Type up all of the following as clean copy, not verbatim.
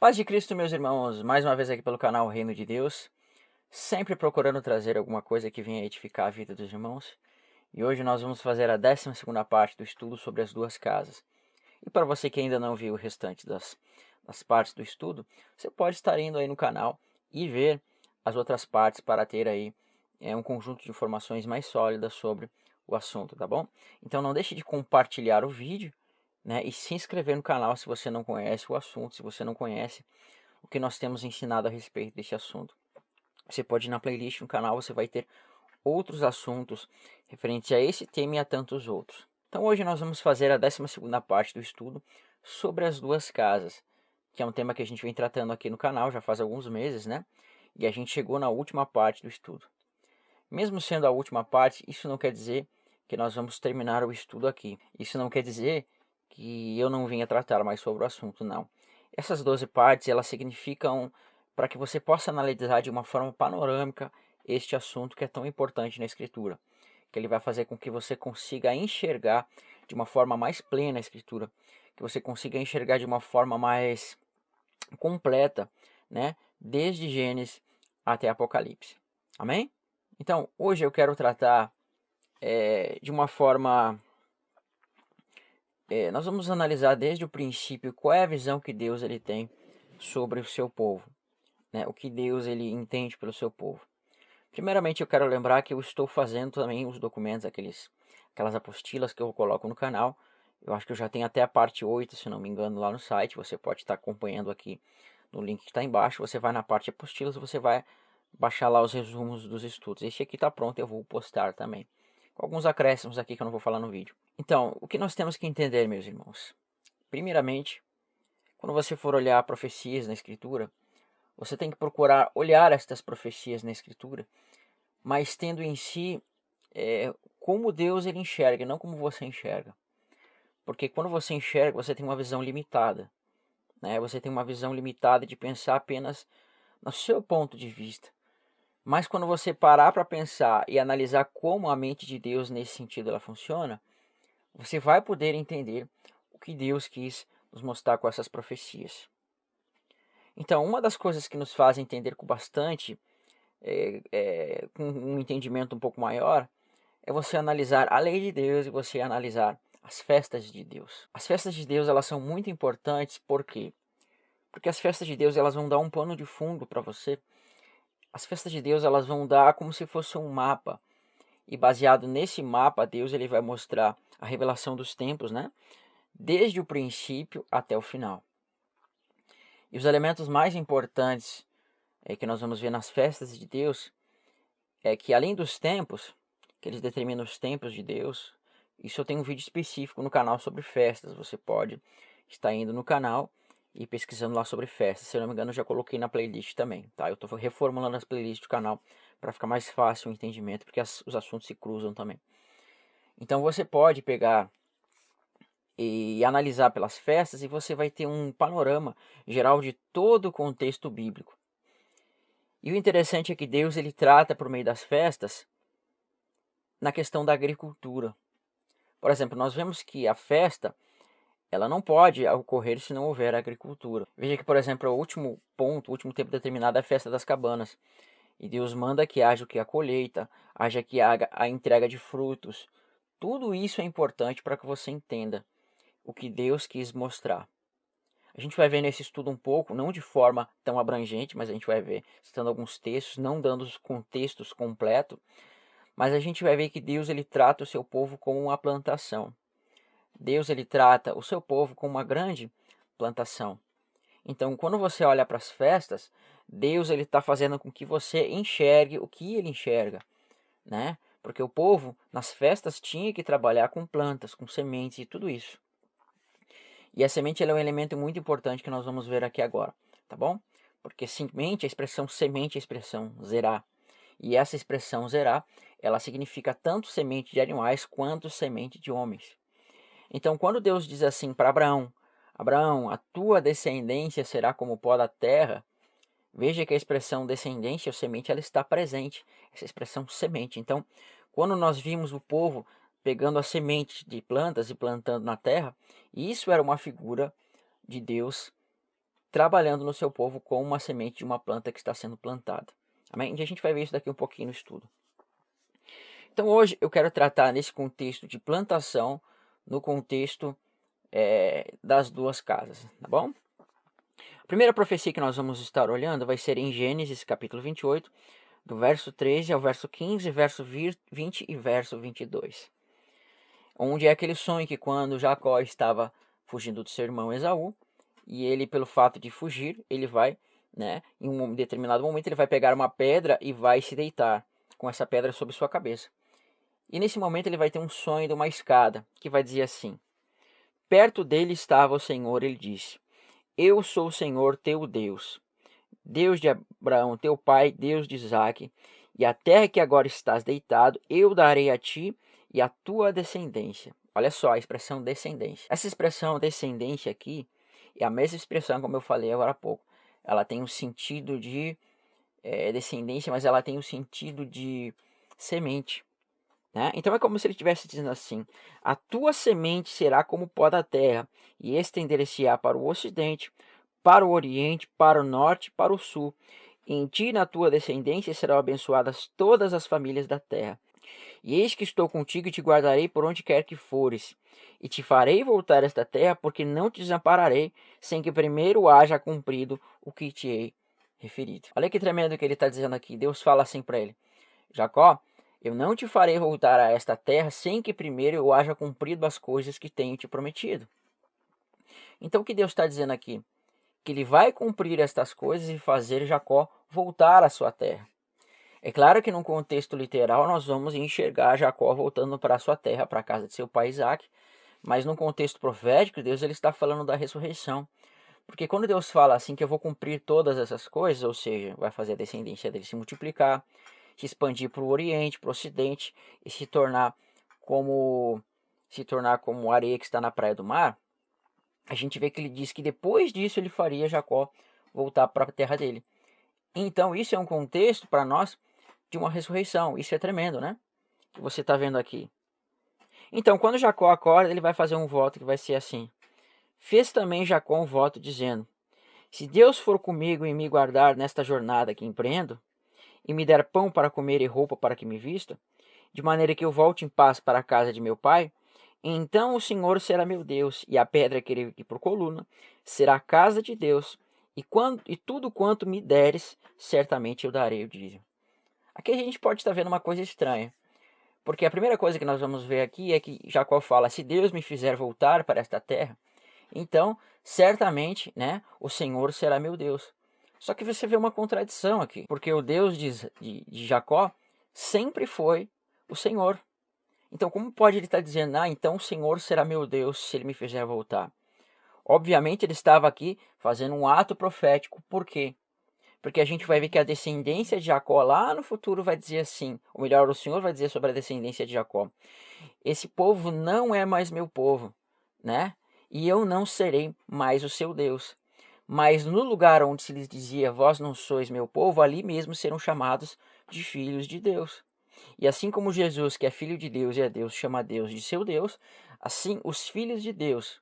Paz de Cristo, meus irmãos, mais uma vez aqui pelo canal Reino de Deus, sempre procurando trazer alguma coisa que venha edificar a vida dos irmãos. E hoje nós vamos fazer a 12ª parte do estudo sobre as duas casas. E para você que ainda não viu o restante das partes do estudo, você pode estar indo aí no canal e ver as outras partes para ter aí um conjunto de informações mais sólidas sobre o assunto, tá bom? Então não deixe de compartilhar o vídeo, né, e se inscrever no canal se você não conhece o assunto, se você não conhece o que nós temos ensinado a respeito desse assunto. Você pode ir na playlist no canal, você vai ter outros assuntos referentes a esse tema e a tantos outros. Então hoje nós vamos fazer a 12ª parte do estudo sobre as duas casas, que é um tema que a gente vem tratando aqui no canal já faz alguns meses, né? E a gente chegou na última parte do estudo. Mesmo sendo a última parte, isso não quer dizer que nós vamos terminar o estudo aqui. Isso não quer dizer que eu não venha tratar mais sobre o assunto, não. Essas 12 partes, elas significam para que você possa analisar de uma forma panorâmica este assunto que é tão importante na Escritura, que ele vai fazer com que você consiga enxergar de uma forma mais plena a Escritura, que você consiga enxergar de uma forma mais completa, né, desde Gênesis até Apocalipse. Amém? Então, hoje eu quero tratar de uma forma. Nós vamos analisar desde o princípio qual é a visão que Deus ele tem sobre o seu povo, né? O que Deus ele entende pelo seu povo. Primeiramente, eu quero lembrar que eu estou fazendo também os documentos, aquelas apostilas que eu coloco no canal. Eu acho que eu já tenho até a parte 8, se não me engano, lá no site. Você pode estar acompanhando aqui no link que está embaixo. Você vai na parte apostilas, você vai baixar lá os resumos dos estudos. Esse aqui está pronto, eu vou postar também. Com alguns acréscimos aqui que eu não vou falar no vídeo. Então, o que nós temos que entender, meus irmãos? Primeiramente, quando você for olhar profecias na Escritura, você tem que procurar olhar estas profecias na Escritura, mas tendo em si como Deus ele enxerga, não como você enxerga. Porque quando você enxerga, você tem uma visão limitada, né? Você tem uma visão limitada de pensar apenas no seu ponto de vista. Mas quando você parar para pensar e analisar como a mente de Deus nesse sentido ela funciona, você vai poder entender o que Deus quis nos mostrar com essas profecias. Então, uma das coisas que nos faz entender com bastante, com um entendimento um pouco maior, é você analisar a lei de Deus e você analisar as festas de Deus. As festas de Deus elas são muito importantes, por quê? Porque as festas de Deus elas vão dar um pano de fundo para você. As festas de Deus elas vão dar como se fosse um mapa. E baseado nesse mapa, Deus ele vai mostrar a revelação dos tempos, né? Desde o princípio até o final. E os elementos mais importantes que nós vamos ver nas festas de Deus é que além dos tempos, que eles determinam os tempos de Deus, isso eu tenho um vídeo específico no canal sobre festas. Você pode estar indo no canal e pesquisando lá sobre festas. Se eu não me engano, eu já coloquei na playlist também, tá? Eu estou reformulando as playlists do canal para ficar mais fácil o entendimento, porque os assuntos se cruzam também. Então você pode pegar e analisar pelas festas e você vai ter um panorama geral de todo o contexto bíblico. E o interessante é que Deus ele trata por meio das festas na questão da agricultura. Por exemplo, nós vemos que a festa ela não pode ocorrer se não houver agricultura. Veja que, por exemplo, o último ponto, o último tempo determinado é a festa das cabanas. E Deus manda que haja o que a colheita, haja que haja a entrega de frutos. Tudo isso é importante para que você entenda o que Deus quis mostrar. A gente vai ver nesse estudo um pouco, não de forma tão abrangente, mas a gente vai ver citando alguns textos, não dando os contextos completos, mas a gente vai ver que Deus ele trata o seu povo como uma plantação. Deus ele trata o seu povo como uma grande plantação. Então, quando você olha para as festas, Deus ele está fazendo com que você enxergue o que ele enxerga, né? Porque o povo nas festas tinha que trabalhar com plantas, com sementes e tudo isso. E a semente é um elemento muito importante que nós vamos ver aqui agora, tá bom? Porque semente, a expressão semente é a expressão zerar. E essa expressão zerar, ela significa tanto semente de animais quanto semente de homens. Então, quando Deus diz assim para Abraão, Abraão, a tua descendência será como o pó da terra, veja que a expressão descendência ou semente, ela está presente, essa expressão semente. Então, quando nós vimos o povo pegando a semente de plantas e plantando na terra, isso era uma figura de Deus trabalhando no seu povo como uma semente de uma planta que está sendo plantada. Amém? E a gente vai ver isso daqui um pouquinho no estudo. Então hoje eu quero tratar nesse contexto de plantação, no contexto das duas casas, tá bom? A primeira profecia que nós vamos estar olhando vai ser em Gênesis capítulo 28, do verso 13 ao verso 15, verso 20 e verso 22. Onde é aquele sonho que quando Jacó estava fugindo do seu irmão Esaú, e ele, pelo fato de fugir, ele vai, em um determinado momento, ele vai pegar uma pedra e vai se deitar com essa pedra sobre sua cabeça. E nesse momento ele vai ter um sonho de uma escada, que vai dizer assim: perto dele estava o Senhor, ele disse: eu sou o Senhor teu Deus, Deus de Abraão teu pai, Deus de Isaque, e a terra que agora estás deitado, eu darei a ti e à tua descendência. Olha só a expressão descendência. Essa expressão descendência aqui é a mesma expressão como eu falei agora há pouco. Ela tem um sentido de descendência, mas ela tem o sentido de semente. Né? Então é como se ele estivesse dizendo assim: a tua semente será como o pó da terra, e estender-se-á para o ocidente, para o oriente, para o norte, para o sul. Em ti e na tua descendência serão abençoadas todas as famílias da terra. E eis que estou contigo e te guardarei por onde quer que fores, e te farei voltar a esta terra, porque não te desampararei, sem que primeiro haja cumprido o que te hei referido. Olha que tremendo que ele está dizendo aqui. Deus fala assim para ele: Jacó, eu não te farei voltar a esta terra sem que primeiro eu haja cumprido as coisas que tenho te prometido. Então o que Deus está dizendo aqui? Que ele vai cumprir estas coisas e fazer Jacó voltar à sua terra. É claro que num contexto literal nós vamos enxergar Jacó voltando para a sua terra, para a casa de seu pai Isaac, mas num contexto profético, Deus ele está falando da ressurreição. Porque quando Deus fala assim que eu vou cumprir todas essas coisas, ou seja, vai fazer a descendência dele se multiplicar, se expandir para o Oriente, para o Ocidente e se tornar como areia que está na praia do mar, a gente vê que ele diz que depois disso ele faria Jacó voltar para a terra dele. Então isso é um contexto para nós de uma ressurreição. Isso é tremendo, né? Que você está vendo aqui. Então quando Jacó acorda, ele vai fazer um voto que vai ser assim: fez também Jacó um voto dizendo: se Deus for comigo e me guardar nesta jornada que empreendo, e me der pão para comer e roupa para que me vista, de maneira que eu volte em paz para a casa de meu pai, então o Senhor será meu Deus, e a pedra que ergui por coluna será a casa de Deus, e tudo quanto me deres, certamente eu darei o dízimo. Aqui a gente pode estar vendo uma coisa estranha, porque a primeira coisa que nós vamos ver aqui é que Jacó fala: se Deus me fizer voltar para esta terra, então certamente, o Senhor será meu Deus. Só que você vê uma contradição aqui, porque o Deus de Jacó sempre foi o Senhor. Então como pode ele estar dizendo: então o Senhor será meu Deus se ele me fizer voltar? Obviamente ele estava aqui fazendo um ato profético. Por quê? Porque a gente vai ver que a descendência de Jacó lá no futuro vai dizer assim, ou melhor, o Senhor vai dizer sobre a descendência de Jacó: esse povo não é mais meu povo, né? E eu não serei mais o seu Deus. Mas no lugar onde se lhes dizia: vós não sois meu povo, ali mesmo serão chamados de filhos de Deus. E assim como Jesus, que é filho de Deus e é Deus, chama Deus de seu Deus, assim os filhos de Deus,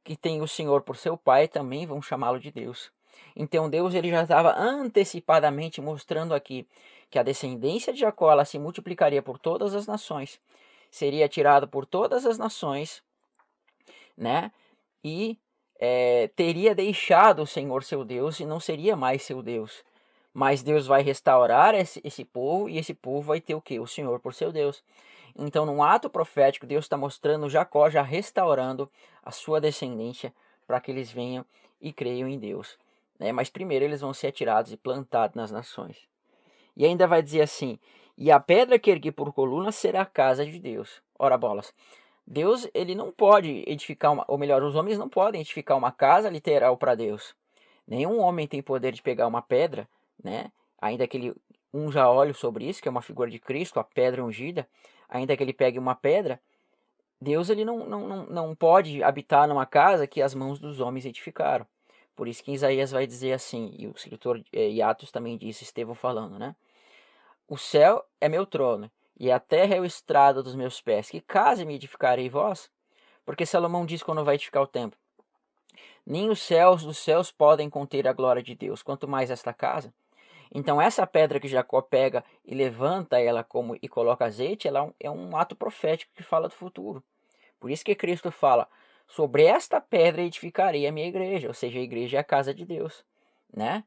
que tem o Senhor por seu pai, também vão chamá-lo de Deus. Então Deus ele já estava antecipadamente mostrando aqui que a descendência de Jacó ela se multiplicaria por todas as nações, seria tirada por todas as nações, e teria deixado o Senhor seu Deus e não seria mais seu Deus. Mas Deus vai restaurar esse povo, e esse povo vai ter o quê? O Senhor por seu Deus. Então, num ato profético, Deus está mostrando Jacó já restaurando a sua descendência para que eles venham e creiam em Deus. Mas primeiro eles vão ser atirados e plantados nas nações. E ainda vai dizer assim: e a pedra que ergui por coluna será a casa de Deus. Ora bolas, Deus ele não pode edificar ou melhor, os homens não podem edificar uma casa literal para Deus. Nenhum homem tem poder de pegar uma pedra, ainda que ele unja óleo sobre isso, que é uma figura de Cristo, a pedra ungida, ainda que ele pegue uma pedra, Deus ele não pode habitar numa casa que as mãos dos homens edificaram. Por isso que Isaías vai dizer assim, e o escritor Atos também disse, Estevão falando, o céu é meu trono, e a terra é o estrado dos meus pés. Que casa me edificarei vós? Porque Salomão diz quando vai edificar o templo: Nem os céus dos céus podem conter a glória de Deus, quanto mais esta casa. Então essa pedra que Jacó pega e levanta ela como e coloca azeite, ela é um ato profético que fala do futuro. Por isso que Cristo fala, sobre esta pedra edificarei a minha igreja, ou seja, a igreja é a casa de Deus, né?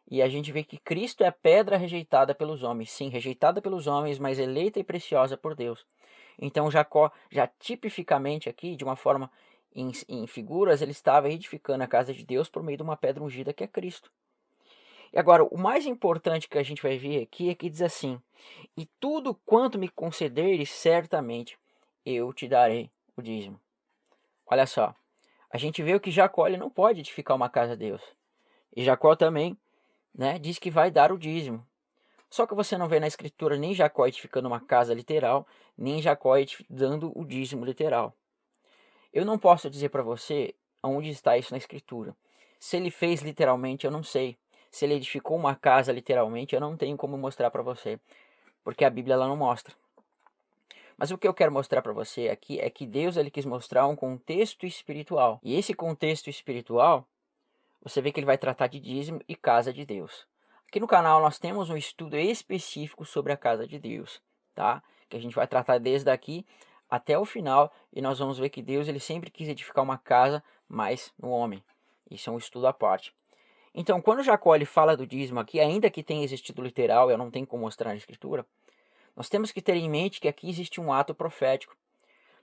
E a gente vê que Cristo é a pedra rejeitada pelos homens, sim, rejeitada pelos homens, mas eleita e preciosa por Deus. Então Jacó, já tipificamente aqui, de uma forma em figuras, ele estava edificando a casa de Deus por meio de uma pedra ungida que é Cristo. E agora, o mais importante que a gente vai ver aqui é que diz assim: e tudo quanto me concederes, certamente eu te darei o dízimo. Olha só, a gente vê que Jacó ele não pode edificar uma casa a Deus. E Jacó também, né, diz que vai dar o dízimo. Só que você não vê na escritura nem Jacó edificando uma casa literal, nem Jacó dando o dízimo literal. Eu não posso dizer para você onde está isso na escritura. Se ele fez literalmente, eu não sei. Se ele edificou uma casa literalmente, eu não tenho como mostrar para você, porque a Bíblia ela não mostra. Mas o que eu quero mostrar para você aqui é que Deus ele quis mostrar um contexto espiritual. E esse contexto espiritual, você vê que ele vai tratar de dízimo e casa de Deus. Aqui no canal nós temos um estudo específico sobre a casa de Deus, tá? Que a gente vai tratar desde aqui até o final e nós vamos ver que Deus ele sempre quis edificar uma casa, mas no homem. Isso é um estudo à parte. Então, quando Jacó ele fala do dízimo aqui, ainda que tenha existido literal, eu não tenho como mostrar na escritura, nós temos que ter em mente que aqui existe um ato profético.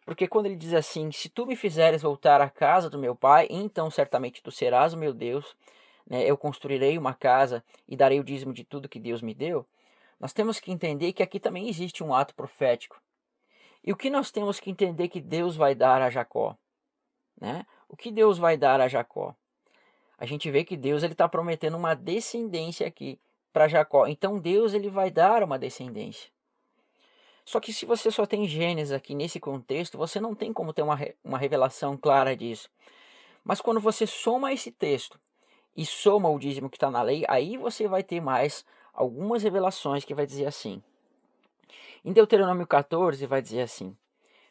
Porque quando ele diz assim, se tu me fizeres voltar à casa do meu pai, então certamente tu serás o meu Deus, né? Eu construirei uma casa e darei o dízimo de tudo que Deus me deu. Nós temos que entender que aqui também existe um ato profético. E o que nós temos que entender que Deus vai dar a Jacó, né? O que Deus vai dar a Jacó? A gente vê que Deus ele está prometendo uma descendência aqui para Jacó. Então Deus ele vai dar uma descendência. Só que se você só tem Gênesis aqui nesse contexto, você não tem como ter uma revelação clara disso. Mas quando você soma esse texto e soma o dízimo que está na lei, aí você vai ter mais algumas revelações que vai dizer assim. Em Deuteronômio 14 vai dizer assim: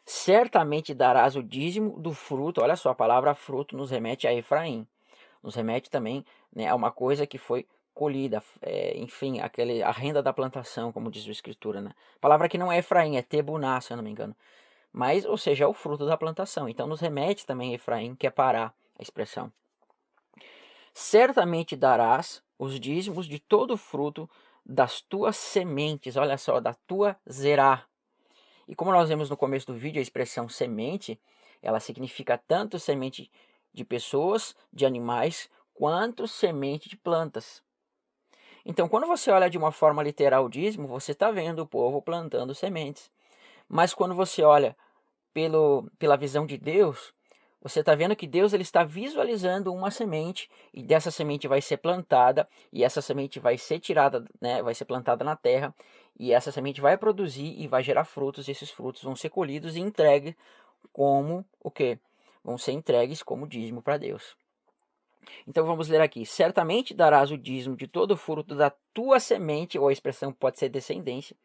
certamente darás o dízimo do fruto. Olha só, a palavra fruto nos remete a Efraim. Nos remete também, né, a uma coisa que foi colhida, enfim, a renda da plantação, como diz a escritura, né? A palavra que não é Efraim, é Tebuná, se eu não me engano. Mas, ou seja, é o fruto da plantação. Então nos remete também a Efraim, que é Pará, a expressão. Certamente darás os dízimos de todo o fruto das tuas sementes, olha só, da tua zerá. E como nós vemos no começo do vídeo, a expressão semente, ela significa tanto semente de pessoas, de animais, quanto semente de plantas. Então, quando você olha de uma forma literal o dízimo, você está vendo o povo plantando sementes. Mas quando você olha pela visão de Deus, você está vendo que Deus ele está visualizando uma semente e dessa semente vai ser plantada e essa semente vai ser tirada, né, vai ser plantada na terra e essa semente vai produzir e vai gerar frutos. E esses frutos vão ser colhidos e entregues como o quê? Vão ser entregues como dízimo para Deus. Então vamos ler aqui: certamente darás o dízimo de todo o fruto da tua semente, ou a expressão pode ser descendência.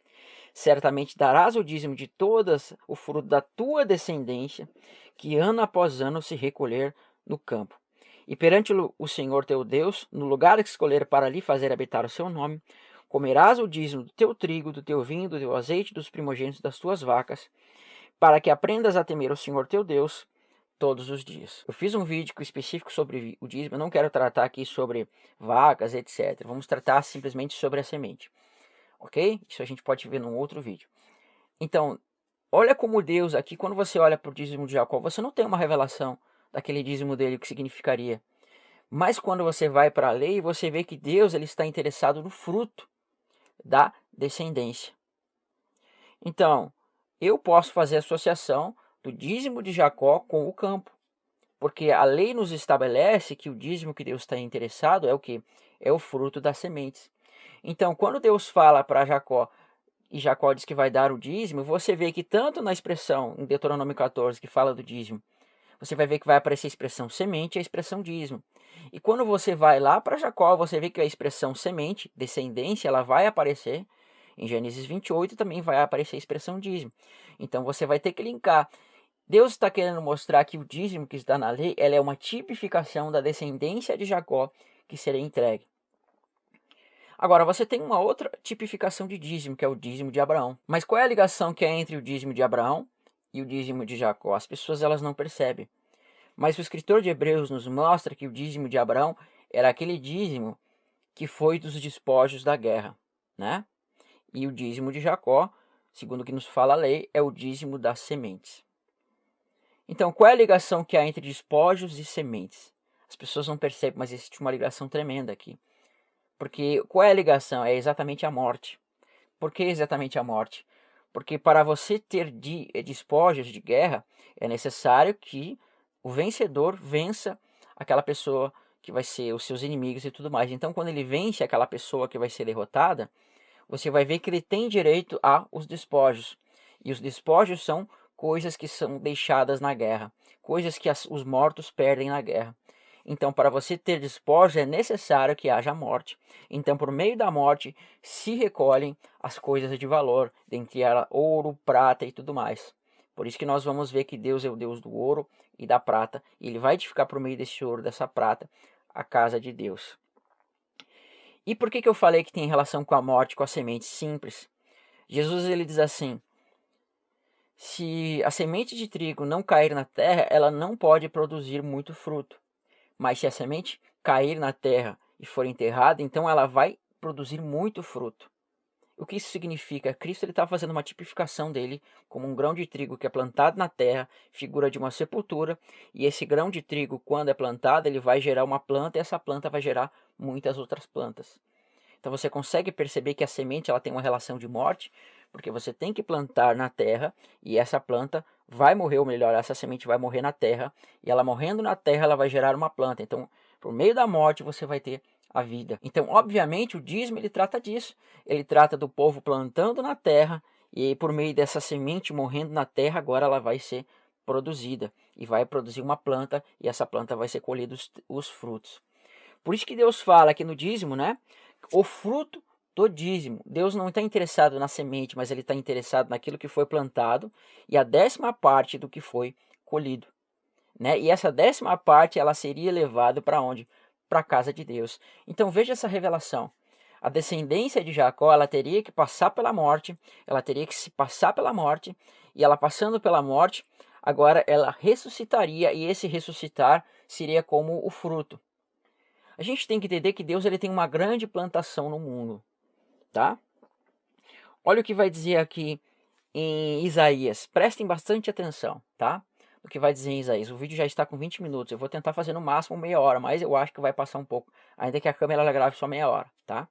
Certamente darás o dízimo de todas o fruto da tua descendência, que ano após ano se recolher no campo. E perante o Senhor teu Deus, no lugar que escolher para ali fazer habitar o seu nome, comerás o dízimo do teu trigo, do teu vinho, do teu azeite, dos primogênitos das tuas vacas, para que aprendas a temer o Senhor teu Deus todos os dias. Eu fiz um vídeo específico sobre o dízimo, eu não quero tratar aqui sobre vacas, etc. Vamos tratar simplesmente sobre a semente. Ok? Isso a gente pode ver num outro vídeo. Então, olha como Deus aqui, quando você olha para o dízimo de Jacó, você não tem uma revelação daquele dízimo dele, o que significaria. Mas quando você vai para a lei, você vê que Deus ele está interessado no fruto da descendência. Então, eu posso fazer associação do dízimo de Jacó com o campo. Porque a lei nos estabelece que o dízimo que Deus está interessado é o que? É o fruto das sementes. Então, quando Deus fala para Jacó, e Jacó diz que vai dar o dízimo, você vê que tanto na expressão, em Deuteronômio 14, que fala do dízimo, você vai ver que vai aparecer a expressão semente e a expressão dízimo. E quando você vai lá para Jacó, você vê que a expressão semente, descendência, ela vai aparecer. Em Gênesis 28 também vai aparecer a expressão dízimo. Então você vai ter que linkar. Deus está querendo mostrar que o dízimo que está na lei, ela é uma tipificação da descendência de Jacó que será entregue. Agora, você tem uma outra tipificação de dízimo, que é o dízimo de Abraão. Mas qual é a ligação que é entre o dízimo de Abraão e o dízimo de Jacó? As pessoas elas não percebem. Mas o escritor de Hebreus nos mostra que o dízimo de Abraão era aquele dízimo que foi dos despojos da guerra, né? E o dízimo de Jacó, segundo o que nos fala a lei, é o dízimo das sementes. Então, qual é a ligação que há entre despojos e sementes? As pessoas não percebem, mas existe uma ligação tremenda aqui. Porque qual é a ligação? É exatamente a morte. Por que exatamente a morte? Porque para você ter despojos de guerra, é necessário que o vencedor vença aquela pessoa que vai ser os seus inimigos e tudo mais. Então, quando ele vence aquela pessoa que vai ser derrotada, você vai ver que ele tem direito aos despojos. E os despojos são coisas que são deixadas na guerra, coisas que os mortos perdem na guerra. Então, para você ter despojos, é necessário que haja morte. Então, por meio da morte, se recolhem as coisas de valor, dentre elas ouro, prata e tudo mais. Por isso que nós vamos ver que Deus é o Deus do ouro e da prata. E Ele vai edificar por meio desse ouro, dessa prata, a casa de Deus. E por que eu falei que tem relação com a morte, com a semente? Simples. Jesus ele diz assim: se a semente de trigo não cair na terra, ela não pode produzir muito fruto. Mas se a semente cair na terra e for enterrada, então ela vai produzir muito fruto. O que isso significa? Cristo está fazendo uma tipificação dele como um grão de trigo que é plantado na terra, figura de uma sepultura, e esse grão de trigo, quando é plantado, ele vai gerar uma planta e essa planta vai gerar muitas outras plantas. Então você consegue perceber que a semente ela tem uma relação de morte, porque você tem que plantar na terra e essa planta vai morrer, ou melhor, essa semente vai morrer na terra, e ela morrendo na terra ela vai gerar uma planta. Então, por meio da morte você vai ter a vida. Então, obviamente, o dízimo ele trata disso. Ele trata do povo plantando na terra e por meio dessa semente morrendo na terra, agora ela vai ser produzida e vai produzir uma planta e essa planta vai ser colhida os frutos. Por isso que Deus fala aqui no dízimo, né? O fruto do dízimo. Deus não está interessado na semente, mas ele está interessado naquilo que foi plantado e a 10ª parte do que foi colhido, né? E essa 10ª parte ela seria levada para onde? Para a casa de Deus. Então veja essa revelação. A descendência de Jacó ela teria que passar pela morte, ela teria que se passar pela morte e ela passando pela morte, agora ela ressuscitaria e esse ressuscitar seria como o fruto. A gente tem que entender que Deus ele tem uma grande plantação no mundo, tá? Olha o que vai dizer aqui em Isaías. Prestem bastante atenção, tá? O que vai dizer em Isaías. O vídeo já está com 20 minutos. Eu vou tentar fazer no máximo meia hora, mas eu acho que vai passar um pouco. Ainda que a câmera ela grave só meia hora, tá?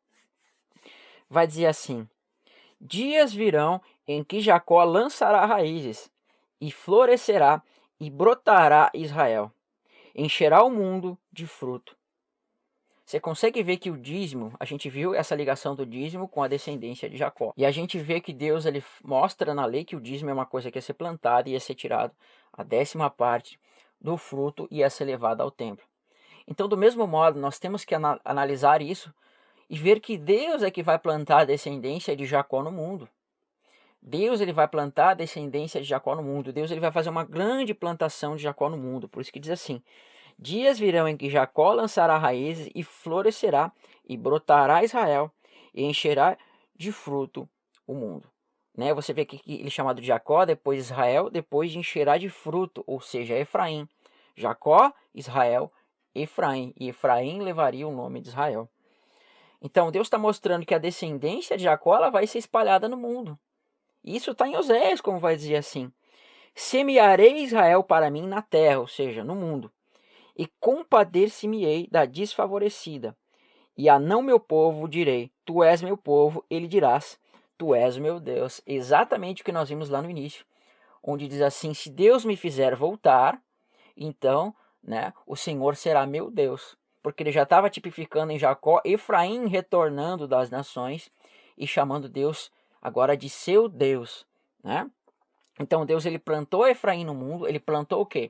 Vai dizer assim: dias virão em que Jacó lançará raízes, e florescerá, e brotará Israel. Encherá o mundo de fruto. Você consegue ver que o dízimo, a gente viu essa ligação do dízimo com a descendência de Jacó. E a gente vê que Deus ele mostra na lei que o dízimo é uma coisa que ia ser plantada e ia ser tirado a 10ª parte do fruto e ia ser levada ao templo. Então, do mesmo modo, nós temos que analisar isso e ver que Deus é que vai plantar a descendência de Jacó no mundo. Deus ele vai plantar a descendência de Jacó no mundo. Deus ele vai fazer uma grande plantação de Jacó no mundo. Por isso que diz assim: dias virão em que Jacó lançará raízes e florescerá, e brotará Israel, e encherá de fruto o mundo. Né? Você vê que ele é chamado de Jacó, depois Israel, depois de encherá de fruto, ou seja, Efraim. Jacó, Israel, Efraim. E Efraim levaria o nome de Israel. Então Deus está mostrando que a descendência de Jacó ela vai ser espalhada no mundo. Isso está em Oséias, como vai dizer assim: semearei Israel para mim na terra, ou seja, no mundo, e compadecer-me-ei da desfavorecida. E a não meu povo direi: tu és meu povo, ele dirás: tu és meu Deus. Exatamente o que nós vimos lá no início, onde diz assim: se Deus me fizer voltar, então, né, o Senhor será meu Deus. Porque ele já estava tipificando em Jacó, Efraim retornando das nações e chamando Deus agora de seu Deus, né? Então Deus ele plantou Efraim no mundo, ele plantou o quê?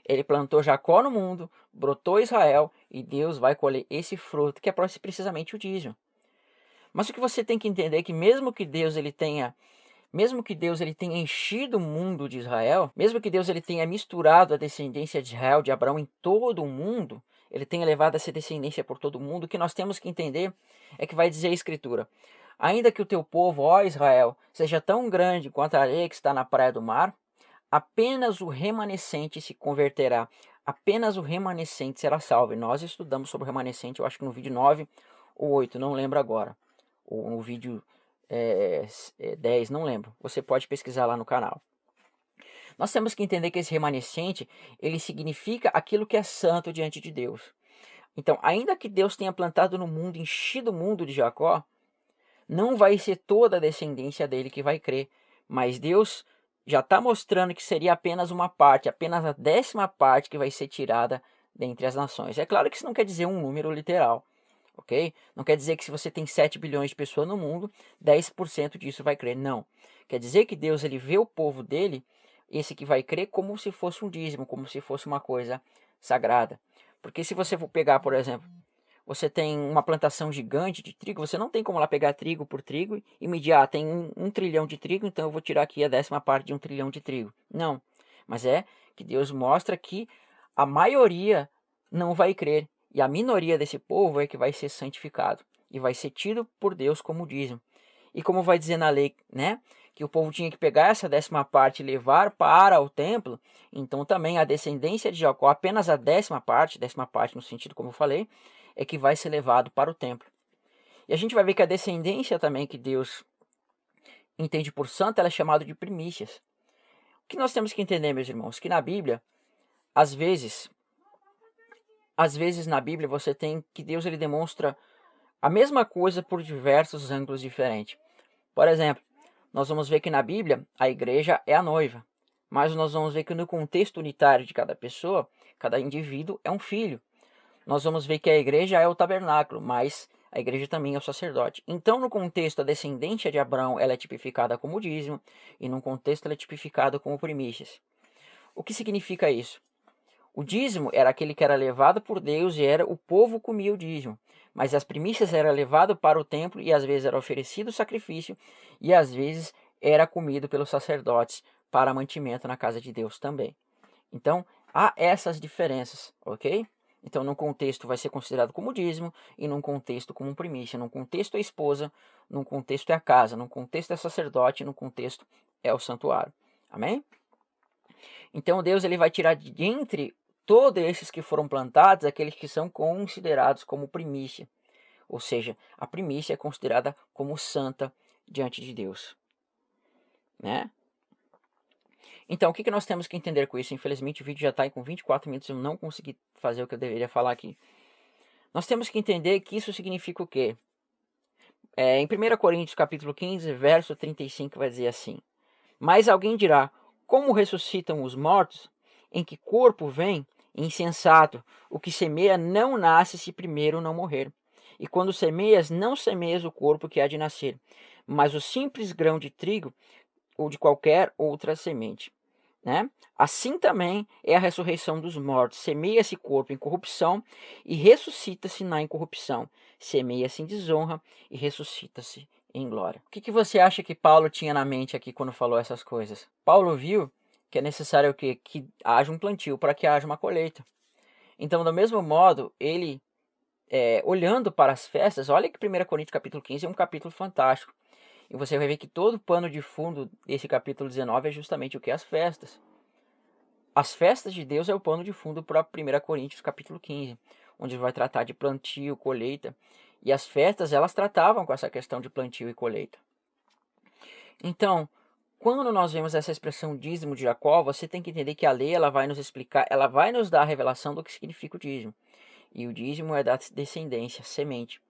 Ele plantou Jacó no mundo, brotou Israel e Deus vai colher esse fruto que é precisamente o dízimo. Mas o que você tem que entender é que mesmo que Deus ele tenha mesmo que Deus ele tenha enchido o mundo de Israel, mesmo que Deus ele tenha misturado a descendência de Israel, de Abraão em todo o mundo, ele tenha levado essa descendência por todo o mundo, o que nós temos que entender é que vai dizer a Escritura: ainda que o teu povo, ó Israel, seja tão grande quanto a areia que está na praia do mar, apenas o remanescente se converterá, apenas o remanescente será salvo. E nós estudamos sobre o remanescente, eu acho que no vídeo 9 ou 8, não lembro agora, ou no vídeo 10, não lembro. Você pode pesquisar lá no canal. Nós temos que entender que esse remanescente, ele significa aquilo que é santo diante de Deus. Então, ainda que Deus tenha plantado no mundo, enchido o mundo de Jacó, não vai ser toda a descendência dele que vai crer. Mas Deus já está mostrando que seria apenas uma parte, apenas a 10ª parte que vai ser tirada dentre as nações. É claro que isso não quer dizer um número literal, ok? Não quer dizer que se você tem 7 bilhões de pessoas no mundo, 10% disso vai crer. Não. Quer dizer que Deus ele vê o povo dele, esse que vai crer, como se fosse um dízimo, como se fosse uma coisa sagrada. Porque se você for pegar, por exemplo, você tem uma plantação gigante de trigo, você não tem como lá pegar trigo por trigo e medir, tem um trilhão de trigo, então eu vou tirar aqui a 10ª parte de 1 trilhão de trigo. Não, mas é que Deus mostra que a maioria não vai crer, e a minoria desse povo é que vai ser santificado, e vai ser tido por Deus como dízimo. E como vai dizer na lei, né, que o povo tinha que pegar essa 10ª parte e levar para o templo, então também a descendência de Jacó, apenas a 10ª parte no sentido como eu falei, é que vai ser levado para o templo. E a gente vai ver que a descendência também que Deus entende por santa, ela é chamada de primícias. O que nós temos que entender, meus irmãos, que na Bíblia, às vezes na Bíblia você tem que Deus ele demonstra a mesma coisa por diversos ângulos diferentes. Por exemplo, nós vamos ver que na Bíblia a igreja é a noiva, mas nós vamos ver que no contexto unitário de cada pessoa, cada indivíduo é um filho. Nós vamos ver que a igreja é o tabernáculo, mas a igreja também é o sacerdote. Então, no contexto, a descendência de Abraão ela é tipificada como dízimo, e no contexto ela é tipificada como primícias. O que significa isso? O dízimo era aquele que era levado por Deus e era o povo comia o dízimo. Mas as primícias eram levadas para o templo e às vezes era oferecido sacrifício e às vezes era comido pelos sacerdotes para mantimento na casa de Deus também. Então, há essas diferenças, ok? Então, num contexto vai ser considerado como dízimo e num contexto como primícia. Num contexto é esposa, num contexto é a casa, num contexto é sacerdote, num contexto é o santuário. Amém? Então, Deus ele vai tirar de entre todos esses que foram plantados, aqueles que são considerados como primícia. Ou seja, a primícia é considerada como santa diante de Deus, né? Então, o que nós temos que entender com isso? Infelizmente, o vídeo já está com 24 minutos e eu não consegui fazer o que eu deveria falar aqui. Nós temos que entender que isso significa o quê? Em 1 Coríntios capítulo 15, verso 35, vai dizer assim: mas alguém dirá, como ressuscitam os mortos? Em que corpo vem? Insensato, o que semeia não nasce se primeiro não morrer. E quando semeias, não semeias o corpo que há de nascer, mas o simples grão de trigo ou de qualquer outra semente, né? Assim também é a ressurreição dos mortos. Semeia-se corpo em corrupção e ressuscita-se na incorrupção. Semeia-se em desonra e ressuscita-se em glória. O que você acha que Paulo tinha na mente aqui quando falou essas coisas? Paulo viu que é necessário o quê? Que haja um plantio para que haja uma colheita. Então, do mesmo modo, ele, olhando para as festas, olha que 1 Coríntios capítulo 15 é um capítulo fantástico. E você vai ver que todo o pano de fundo desse capítulo 19 é justamente o que? As festas. As festas de Deus é o pano de fundo para 1 Coríntios capítulo 15, onde vai tratar de plantio, colheita. E as festas, elas tratavam com essa questão de plantio e colheita. Então, quando nós vemos essa expressão dízimo de Jacó, você tem que entender que a lei ela vai nos explicar, ela vai nos dar a revelação do que significa o dízimo. E o dízimo é da descendência, semente.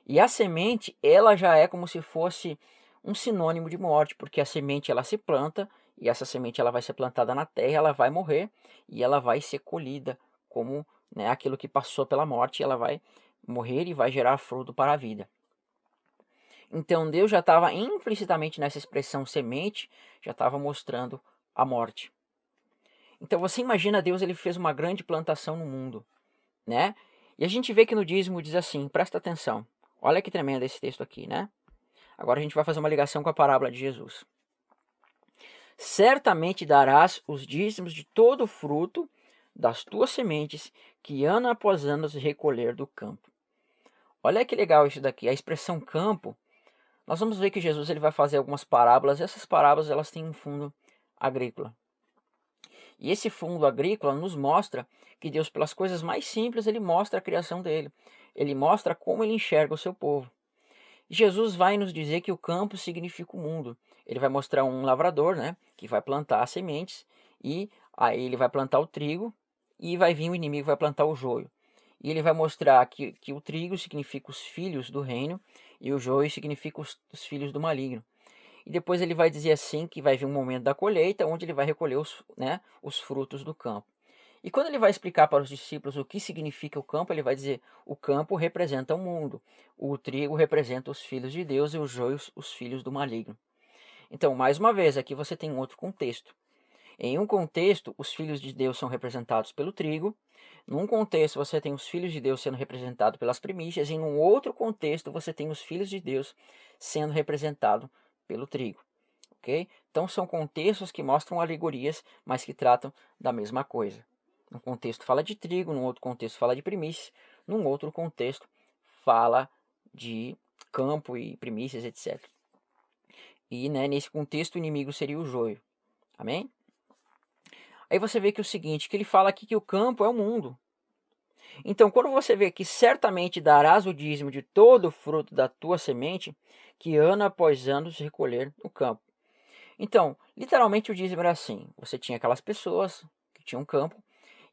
E a semente, ela já é como se fosse um sinônimo de morte, porque a semente ela se planta, e essa semente ela vai ser plantada na terra, ela vai morrer, e ela vai ser colhida como, né, aquilo que passou pela morte, ela vai morrer e vai gerar fruto para a vida. Então Deus já estava implicitamente nessa expressão semente, já estava mostrando a morte. Então você imagina Deus, ele fez uma grande plantação no mundo, né? E a gente vê que no dízimo diz assim, presta atenção. Olha que tremendo esse texto aqui, né? Agora a gente vai fazer uma ligação com a parábola de Jesus. Certamente darás os dízimos de todo o fruto das tuas sementes, que ano após ano se recolher do campo. Olha que legal isso daqui, a expressão campo. Nós vamos ver que Jesus ele vai fazer algumas parábolas, e essas parábolas elas têm um fundo agrícola. E esse fundo agrícola nos mostra que Deus, pelas coisas mais simples, ele mostra a criação dele. Ele mostra como ele enxerga o seu povo. Jesus vai nos dizer que o campo significa o mundo. Ele vai mostrar um lavrador, né, que vai plantar as sementes, e aí ele vai plantar o trigo, e vai vir o inimigo, vai plantar o joio. E ele vai mostrar que o trigo significa os filhos do reino, e o joio significa os filhos do maligno. E depois ele vai dizer assim que vai vir um momento da colheita, onde ele vai recolher os frutos do campo. E quando ele vai explicar para os discípulos o que significa o campo, ele vai dizer: o campo representa o mundo, o trigo representa os filhos de Deus e os joios os filhos do maligno. Então, mais uma vez, aqui você tem um outro contexto. Em um contexto, os filhos de Deus são representados pelo trigo. Num contexto, você tem os filhos de Deus sendo representados pelas primícias. E num outro contexto, você tem os filhos de Deus sendo representados pelo trigo. Ok? Então, são contextos que mostram alegorias, mas que tratam da mesma coisa. Num contexto fala de trigo, num outro contexto fala de primícias, num outro contexto fala de campo e primícias, etc. E nesse contexto o inimigo seria o joio. Amém? Aí você vê que o seguinte, que ele fala aqui que o campo é o mundo. Então, quando você vê que certamente darás o dízimo de todo o fruto da tua semente, que ano após ano se recolher no campo. Então, literalmente o dízimo era assim. Você tinha aquelas pessoas que tinham um campo,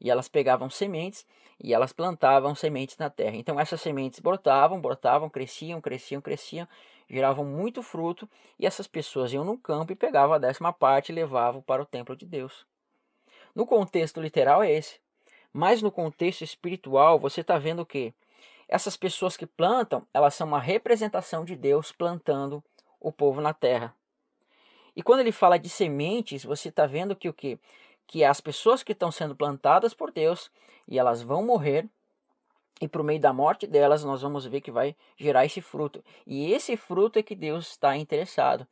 e elas pegavam sementes, e elas plantavam sementes na terra. Então, essas sementes brotavam, cresciam, geravam muito fruto, e essas pessoas iam no campo e pegavam a 10ª parte e levavam para o templo de Deus. No contexto literal é esse. Mas no contexto espiritual, você está vendo o quê? Essas pessoas que plantam, elas são uma representação de Deus plantando o povo na terra. E quando ele fala de sementes, você está vendo que o quê? Que as pessoas que estão sendo plantadas por Deus, e elas vão morrer, e por meio da morte delas, nós vamos ver que vai gerar esse fruto. E esse fruto é que Deus está interessado,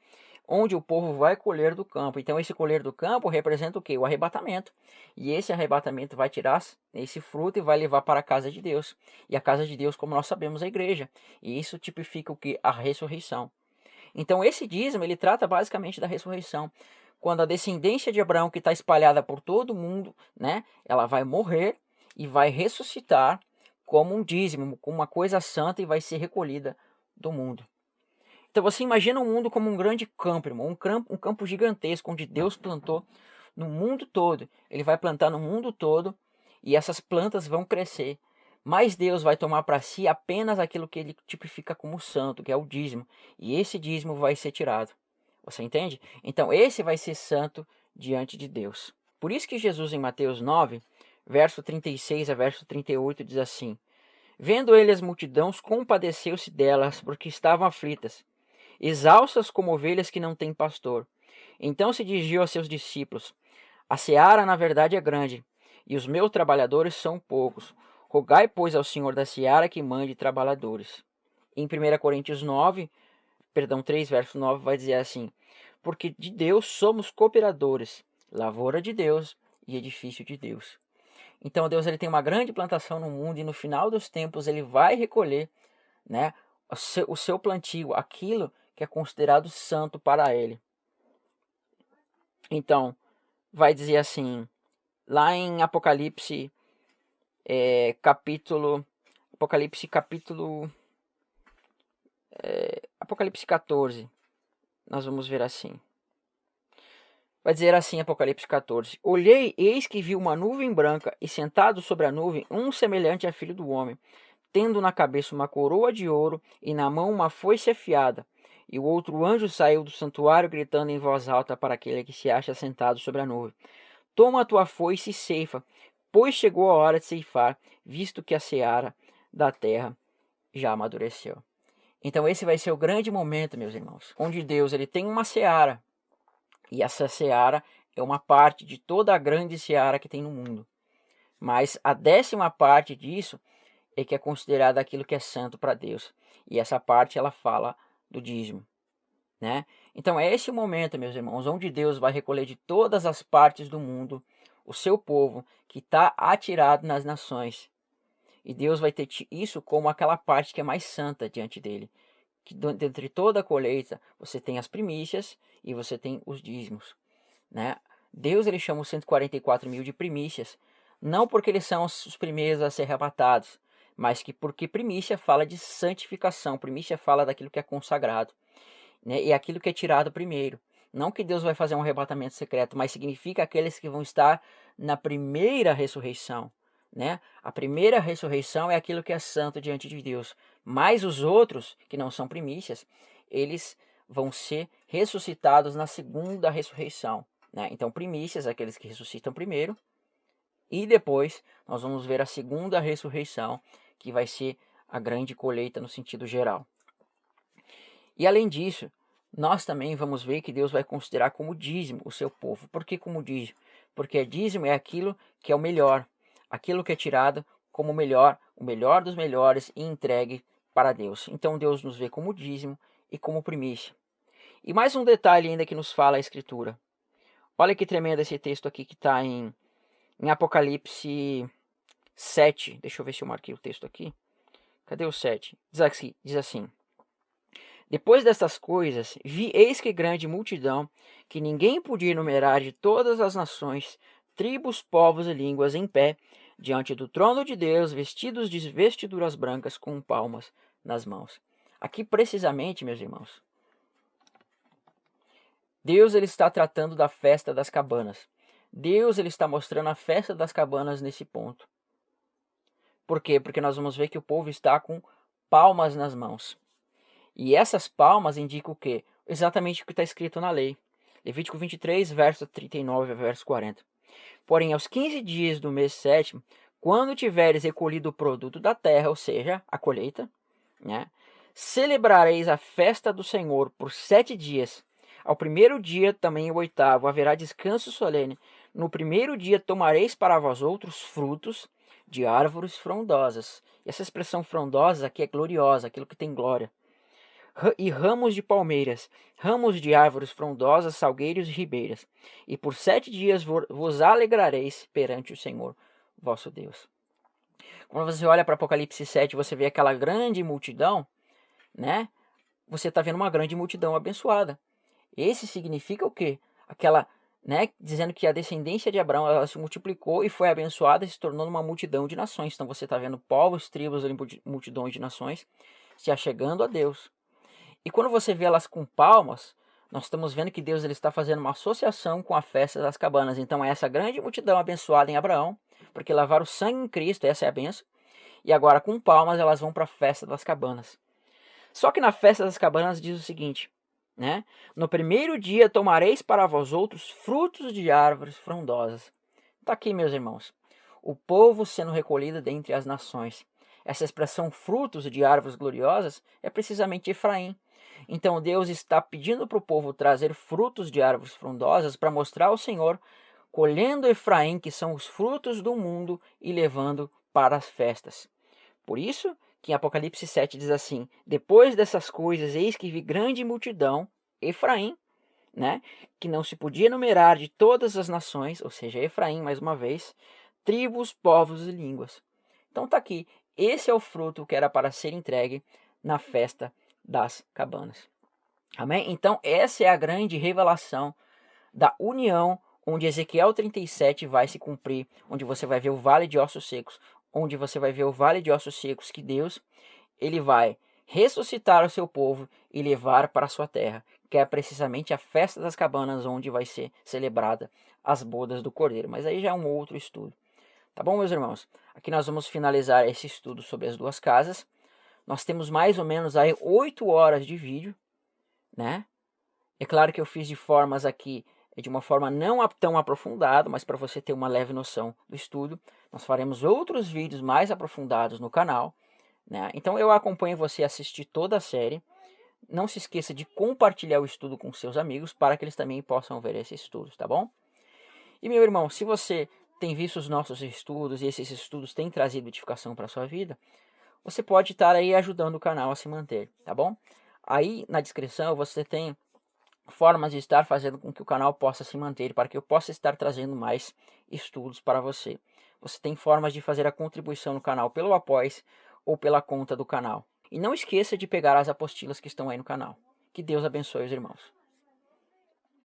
onde o povo vai colher do campo. Então esse colher do campo representa o quê? O arrebatamento. E esse arrebatamento vai tirar esse fruto e vai levar para a casa de Deus. E a casa de Deus, como nós sabemos, é a igreja. E isso tipifica o que? A ressurreição. Então esse dízimo, ele trata basicamente da ressurreição. Quando a descendência de Abraão, que está espalhada por todo o mundo, né, ela vai morrer e vai ressuscitar como um dízimo, como uma coisa santa, e vai ser recolhida do mundo. Então você imagina o mundo como um grande campo, irmão, um campo gigantesco, onde Deus plantou no mundo todo. Ele vai plantar no mundo todo, e essas plantas vão crescer. Mas Deus vai tomar para si apenas aquilo que ele tipifica como santo, que é o dízimo. E esse dízimo vai ser tirado. Você entende? Então esse vai ser santo diante de Deus. Por isso que Jesus, em Mateus 9, verso 36 a verso 38, diz assim: Vendo ele as multidões, compadeceu-se delas, porque estavam aflitas, exaustas como ovelhas que não têm pastor. Então se dirigiu aos seus discípulos: A seara, na verdade, é grande, e os meus trabalhadores são poucos. Rogai, pois, ao Senhor da seara que mande trabalhadores. Em 1 Coríntios 3, verso 9, vai dizer assim: Porque de Deus somos cooperadores, lavoura de Deus e edifício de Deus. Então Deus ele tem uma grande plantação no mundo, e no final dos tempos ele vai recolher, né, o seu plantio, aquilo que é considerado santo para ele. Então, vai dizer assim, lá em Apocalipse, Apocalipse 14, nós vamos ver assim. Vai dizer assim, Apocalipse 14: Olhei, eis que vi uma nuvem branca, e sentado sobre a nuvem, um semelhante a filho do homem, tendo na cabeça uma coroa de ouro, e na mão uma foice afiada. E o outro anjo saiu do santuário, gritando em voz alta para aquele que se acha sentado sobre a nuvem: Toma a tua foice e ceifa, pois chegou a hora de ceifar, visto que a seara da terra já amadureceu. Então esse vai ser o grande momento, meus irmãos, onde Deus ele tem uma seara, e essa seara é uma parte de toda a grande seara que tem no mundo. Mas a 10ª parte disso é que é considerada aquilo que é santo para Deus. E essa parte ela fala do dízimo. né? Então é esse o momento, meus irmãos, onde Deus vai recolher de todas as partes do mundo o seu povo que está atirado nas nações. E Deus vai ter isso como aquela parte que é mais santa diante dele. Que dentre toda a colheita você tem as primícias e você tem os dízimos, né? Deus ele chama os 144 mil de primícias, não porque eles são os primeiros a ser arrebatados, mas que porque primícia fala de santificação, primícia fala daquilo que é consagrado, né? E aquilo que é tirado primeiro. Não que Deus vai fazer um arrebatamento secreto, mas significa aqueles que vão estar na primeira ressurreição, né? A primeira ressurreição é aquilo que é santo diante de Deus, mas os outros, que não são primícias, eles vão ser ressuscitados na segunda ressurreição, né? Então, primícias, aqueles que ressuscitam primeiro, e depois nós vamos ver a segunda ressurreição, que vai ser a grande colheita no sentido geral. E além disso, nós também vamos ver que Deus vai considerar como dízimo o seu povo. Por que como dízimo? Porque dízimo é aquilo que é o melhor, aquilo que é tirado como o melhor dos melhores e entregue para Deus. Então Deus nos vê como dízimo e como primícia. E mais um detalhe ainda que nos fala a Escritura. Olha que tremendo esse texto aqui que está em Apocalipse 7. Deixa eu ver se eu marquei o texto aqui. Cadê o 7? Diz assim: depois destas coisas, vi eis que grande multidão, que ninguém podia enumerar, de todas as nações, tribos, povos e línguas, em pé, diante do trono de Deus, vestidos de vestiduras brancas, com palmas nas mãos. Aqui precisamente, meus irmãos, Deus ele está tratando da festa das cabanas. Deus ele está mostrando a festa das cabanas nesse ponto. Por quê? Porque nós vamos ver que o povo está com palmas nas mãos. E essas palmas indicam o quê? Exatamente o que está escrito na lei. Levítico 23, verso 39 a verso 40. Porém, aos 15 dias do mês sétimo, quando tiveres recolhido o produto da terra, ou seja, a colheita, né, celebrareis a festa do Senhor por 7 dias. Ao primeiro dia, também o oitavo, haverá descanso solene. No primeiro dia tomareis para vós outros frutos de árvores frondosas. E essa expressão frondosa aqui é gloriosa, aquilo que tem glória. E ramos de palmeiras, ramos de árvores frondosas, salgueiros e ribeiras. E por 7 dias vos alegrareis perante o Senhor, vosso Deus. Quando você olha para Apocalipse 7, você vê aquela grande multidão, né? Você está vendo uma grande multidão abençoada. Esse significa o quê? Aquela, né? Dizendo que a descendência de Abraão ela se multiplicou e foi abençoada e se tornou uma multidão de nações. Então você está vendo povos, tribos, multidões de nações se achegando a Deus. E quando você vê elas com palmas, nós estamos vendo que Deus ele está fazendo uma associação com a festa das cabanas. Então é essa grande multidão abençoada em Abraão, porque lavaram o sangue em Cristo, essa é a benção. E agora com palmas elas vão para a festa das cabanas. Só que na festa das cabanas diz o seguinte, né? No primeiro dia tomareis para vós outros frutos de árvores frondosas. Está aqui, meus irmãos, o povo sendo recolhido dentre as nações. Essa expressão frutos de árvores gloriosas é precisamente Efraim. Então Deus está pedindo para o povo trazer frutos de árvores frondosas para mostrar ao Senhor, colhendo Efraim, que são os frutos do mundo, e levando para as festas. Por isso que em Apocalipse 7 diz assim: depois dessas coisas, eis que vi grande multidão, Efraim, né, que não se podia numerar, de todas as nações, ou seja, Efraim, mais uma vez, tribos, povos e línguas. Então está aqui, esse é o fruto que era para ser entregue na festa das cabanas. Amém? Então essa é a grande revelação da união, onde Ezequiel 37 vai se cumprir, onde você vai ver o vale de ossos secos, onde você vai ver o vale de ossos secos que Deus ele vai ressuscitar o seu povo e levar para a sua terra, que é precisamente a festa das cabanas, onde vai ser celebrada as bodas do Cordeiro. Mas aí já é um outro estudo. Tá bom, meus irmãos? Aqui nós vamos finalizar esse estudo sobre as duas casas. Nós temos mais ou menos aí 8 horas de vídeo, né? É claro que eu fiz de formas aqui, de uma forma não tão aprofundada, mas para você ter uma leve noção do estudo. Nós faremos outros vídeos mais aprofundados no canal, né? Então eu acompanho você a assistir toda a série. Não se esqueça de compartilhar o estudo com seus amigos para que eles também possam ver esses estudos, tá bom? E meu irmão, se você tem visto os nossos estudos e esses estudos têm trazido edificação para a sua vida, você pode estar aí ajudando o canal a se manter, tá bom? Aí na descrição você tem formas de estar fazendo com que o canal possa se manter, para que eu possa estar trazendo mais estudos para você. Você tem formas de fazer a contribuição no canal pelo Apoia-se ou pela conta do canal. E não esqueça de pegar as apostilas que estão aí no canal. Que Deus abençoe os irmãos.